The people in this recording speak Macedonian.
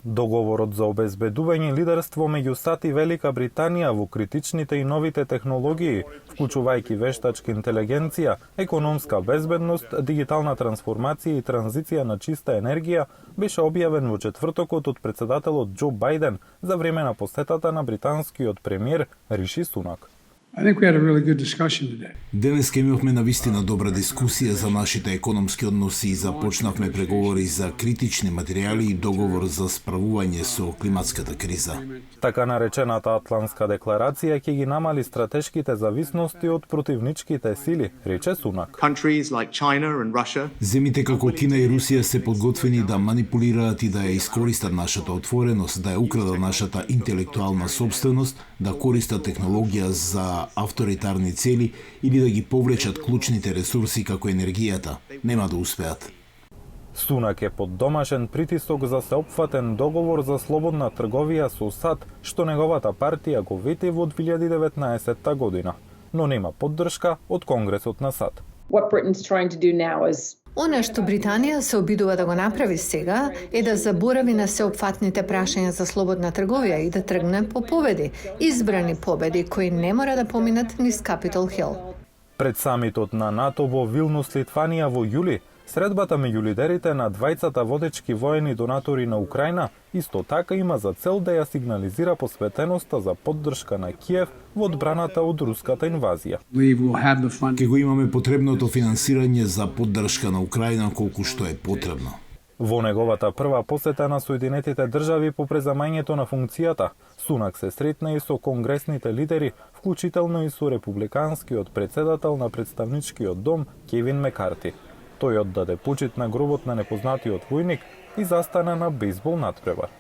Договорот за обезбедување лидерство меѓу САД и Велика Британија во критичните и новите технологии, вклучувајќи вештачка интелигенција, економска безбедност, дигитална трансформација и транзиција на чиста енергија, беше објавен во четвртокот од председателот Џо Бајден за време на посетата на британскиот премиер Риши Сунак. Денес имавме навистина добра дискусија за нашите економски односи и започнавме преговори за критични материјали и договор за справување со климатската криза. Така наречената Атлантска декларација ќе ги намали стратешките зависности од противничките сили, рече Сунак. Земите како Кина и Русија се подготвени да манипулираат и да ја искористат нашата отвореност, да ја украдат нашата интелектуална собственост, да користат технологија за авторитарни цели или да ги повлечат клучните ресурси како енергијата. Нема да успеат. Сунак е под домашен притисок за сеопфатен договор за слободна трговија со САД, што неговата партија го вети во 2019 година, но нема поддршка од Конгресот на САД. Она што Британија се обидува да го направи сега е да заборави на сеопфатните прашања за слободна трговија и да тргне по победи, избрани победи кои не мора да поминат низ Капитол Хил. Пред самитот на НАТО во Вилнус, Литванија во јули, средбата меѓу лидерите на двајцата водечки воени донатори на Украина исто така има за цел да ја сигнализира посветеноста за поддршка на Киев во одбраната од руската инвазија. Ке го имаме потребното финансирање за поддршка на Украина колку што е потребно. Во неговата прва посета на Соединетите држави по преземањето на функцијата, Сунак се сретна и со конгресните лидери, вклучително и со републиканскиот председател на представничкиот дом Кевин Мекарти. Тој оддаде почит на гробот на непознатиот војник и застана на бейсбол надпревар.